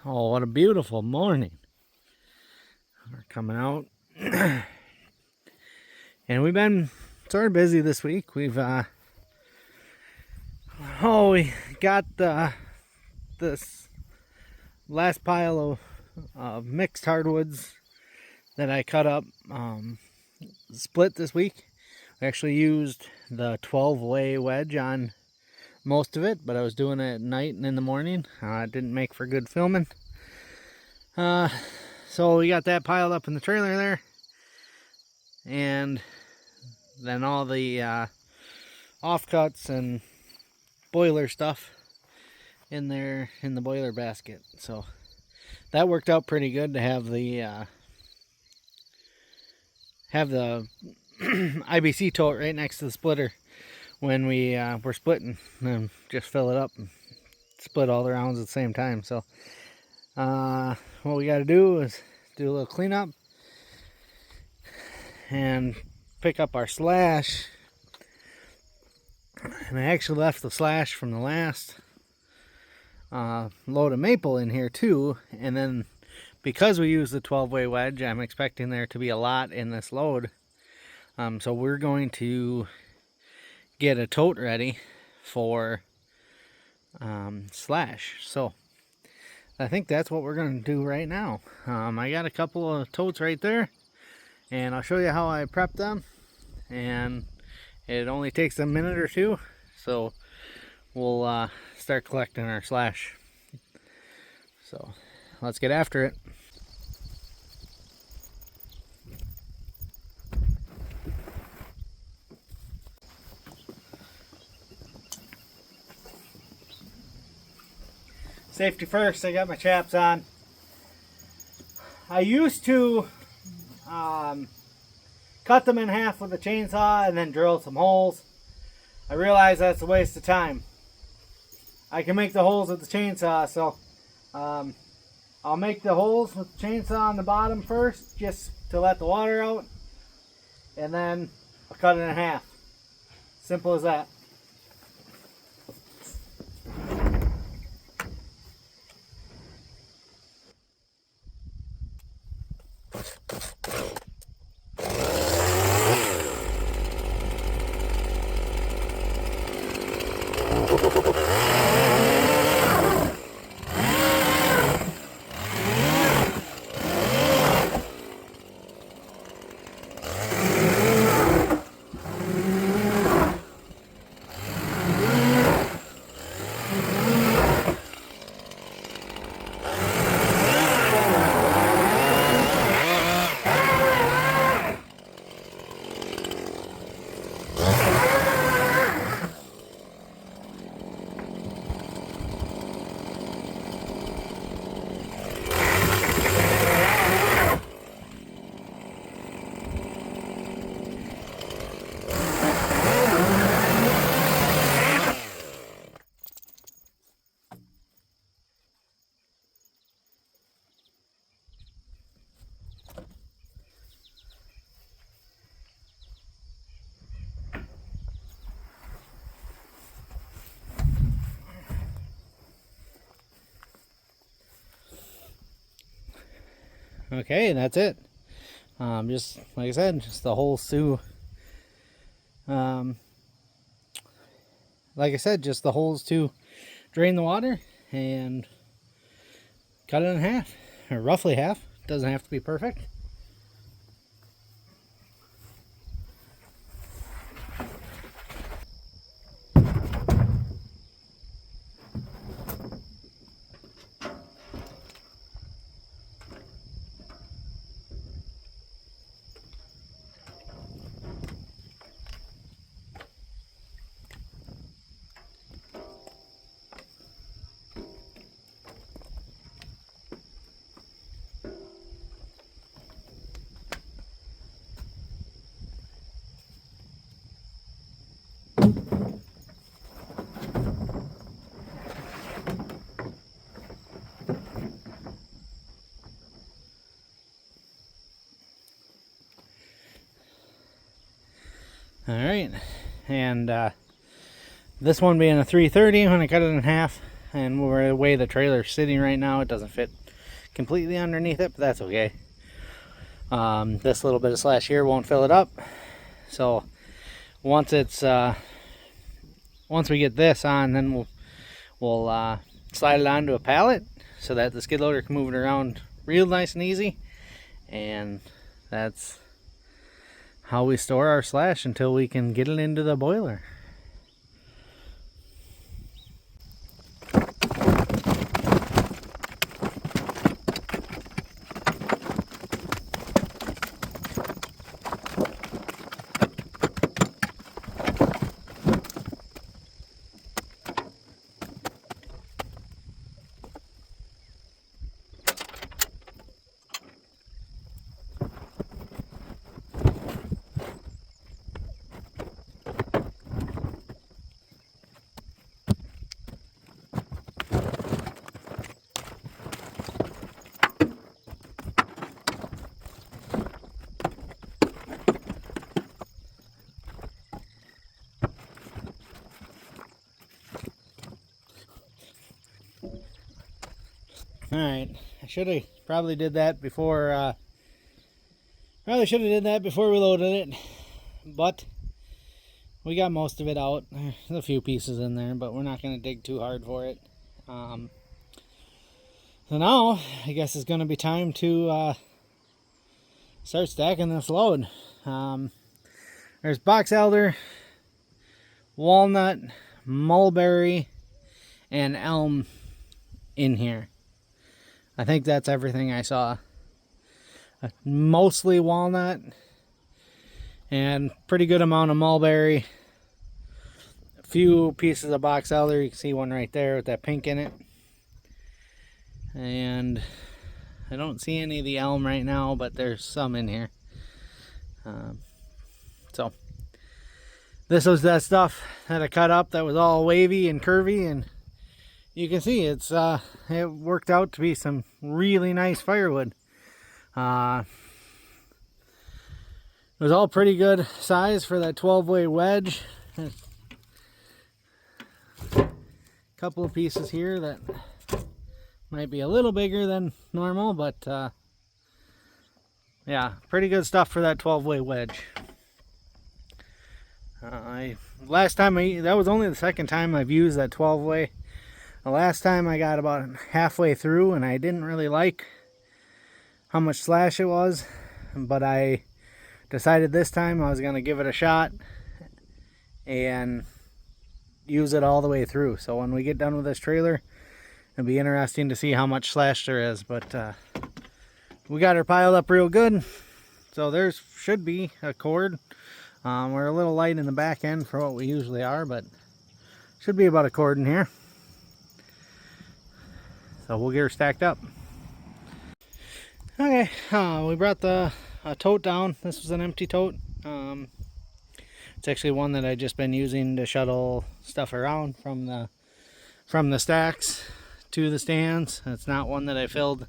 Oh, what a beautiful morning. We're coming out. And we've been sort of busy this week. We got this last pile of mixed hardwoods that I cut up, split this week. We actually used the 12-way wedge on most of it, but I was doing it at night and in the morning. It didn't make for good filming. So we got that piled up in the trailer there, and then all the offcuts and boiler stuff in there in the boiler basket. So that worked out pretty good to have the IBC tote right next to the splitter when we were splitting, and just fill it up and split all the rounds at the same time. So what we got to do is do a little cleanup and pick up our slash. And I actually left the slash from the last load of maple in here too, and then because we use the 12-way wedge, I'm expecting there to be a lot in this load. So we're going to get a tote ready for slash. So I think that's what we're going to do right now. I got a couple of totes right there, and I'll show you how I prep them. And it only takes a minute or two, so we'll start collecting our slash. So let's get after it. Safety first, I got my chaps on. I used to cut them in half with a chainsaw and then drill some holes. I realize that's a waste of time. I can make the holes with the chainsaw, so I'll make the holes with the chainsaw on the bottom first, just to let the water out, and then I'll cut it in half. Simple as that. Okay, that's it. Just like I said, just the holes to like I said, just the holes to drain the water and cut it in half, or roughly half. Doesn't have to be perfect. All right, and this one being a 330, when I cut it in half, and the way the trailer's sitting right now, it doesn't fit completely underneath it, but that's okay. This little bit of slash here won't fill it up. So once we get this on, then we'll slide it onto a pallet so that the skid loader can move it around real nice and easy. And that's how we store our slash until we can get it into the boiler. Alright, I should have probably did that before we loaded it, but we got most of it out. There's a few pieces in there, but we're not going to dig too hard for it. So now I guess it's going to be time to start stacking this load. There's box elder, walnut, mulberry, and elm in here. I think that's everything I saw. Mostly walnut and pretty good amount of mulberry. A few pieces of box elder. You can see one right there with that pink in it. And I don't see any of the elm right now, but there's some in here. So this was that stuff that I cut up that was all wavy and curvy, and you can see it worked out to be some really nice firewood. It was all pretty good size for that 12-way wedge. A couple of pieces here that might be a little bigger than normal, but yeah, pretty good stuff for that 12-way wedge. That was only the second time I've used that 12-way. The last time I got about halfway through and I didn't really like how much slash it was, but I decided this time I was going to give it a shot and use it all the way through. So when we get done with this trailer, it'll be interesting to see how much slash there is. But we got her piled up real good, so there should be a cord. We're a little light in the back end for what we usually are, but should be about a cord in here. So we'll get her stacked up. Okay, we brought the tote down. This was an empty tote. It's actually one that I've just been using to shuttle stuff around from the stacks to the stands. It's not one that I filled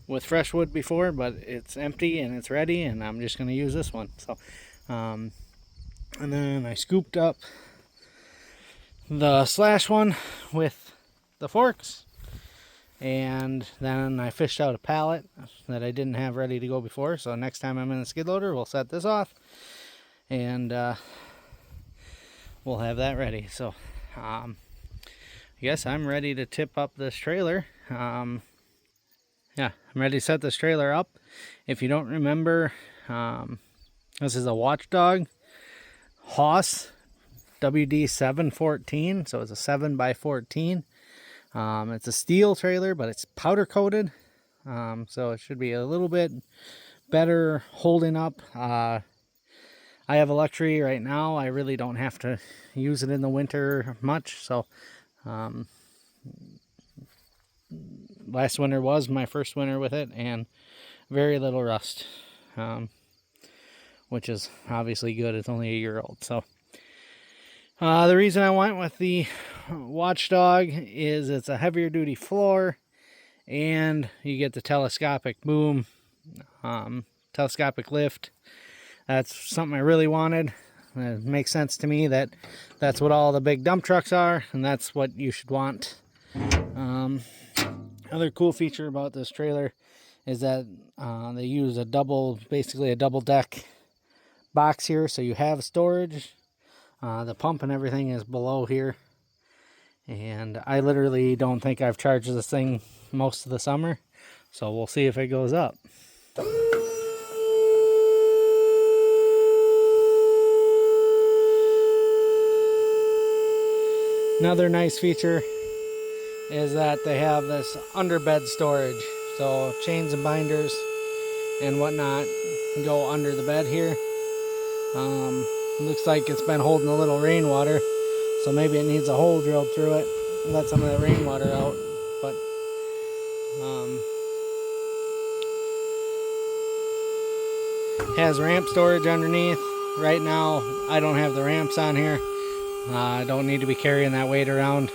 with fresh wood before, but it's empty and it's ready, and I'm just going to use this one. So, and then I scooped up the slash one with the forks. And then I fished out a pallet that I didn't have ready to go before. So next time I'm in the skid loader, we'll set this off. And we'll have that ready. So I guess I'm ready to tip up this trailer. Yeah, I'm ready to set this trailer up. If you don't remember, this is a Watchdog Hoss WD-714. So it's a 7x14. It's a steel trailer, but it's powder coated, so it should be a little bit better holding up. I have a luxury right now. I really don't have to use it in the winter much, so last winter was my first winter with it, and very little rust, which is obviously good. It's only a year old. So the reason I went with the Watchdog is it's a heavier duty floor, and you get the telescopic boom, telescopic lift. That's something I really wanted. It makes sense to me that that's what all the big dump trucks are, and that's what you should want Another cool feature about this trailer is that they use basically a double deck box here, so you have storage. The pump and everything is below here, and I literally don't think I've charged this thing most of the summer, so we'll see if it goes up. Another nice feature is that they have this underbed storage, so chains and binders and whatnot can go under the bed here. Looks like it's been holding a little rainwater, so maybe it needs a hole drilled through it and let some of the rainwater out. But has ramp storage underneath. Right now I don't have the ramps on here. I don't need to be carrying that weight around.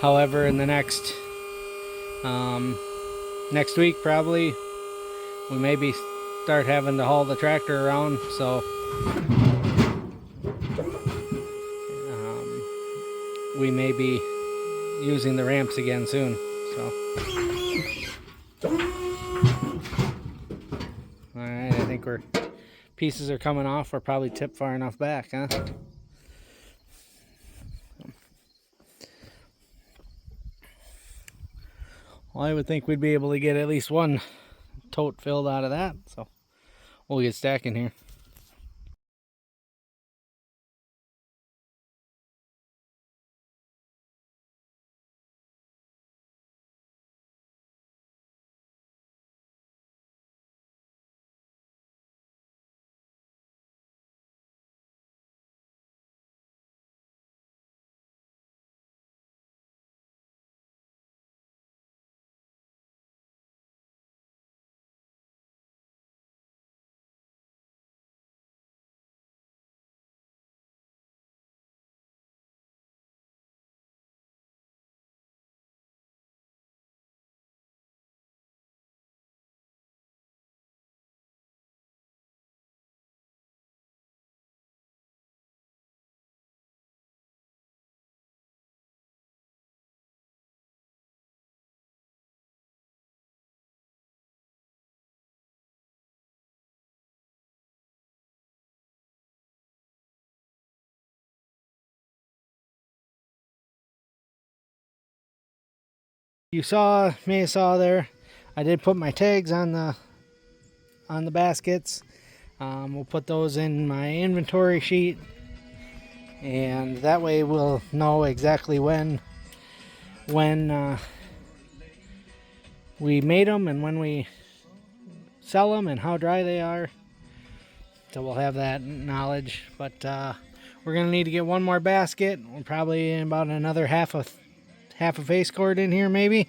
However, in the next week probably, we maybe start having to haul the tractor around, so we may be using the ramps again soon. So, all right, I think pieces are coming off. We're probably tipped far enough back, huh? Well, I would think we'd be able to get at least one tote filled out of that, so we'll get stacking here. You may have saw there, I did put my tags on the baskets. We'll put those in my inventory sheet, and that way we'll know exactly when we made them and when we sell them and how dry they are. So we'll have that knowledge. But we're gonna need to get one more basket. We're probably in about another half a face cord in here maybe,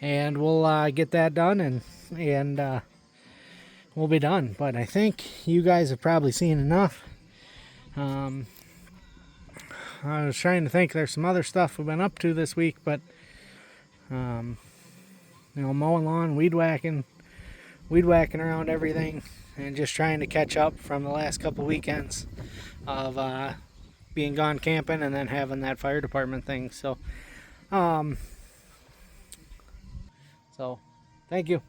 and we'll get that done, and we'll be done. But I think you guys have probably seen enough. I was trying to think, there's some other stuff we've been up to this week, but mowing lawn, weed whacking around everything, and just trying to catch up from the last couple weekends of being gone camping and then having that fire department thing. So thank you.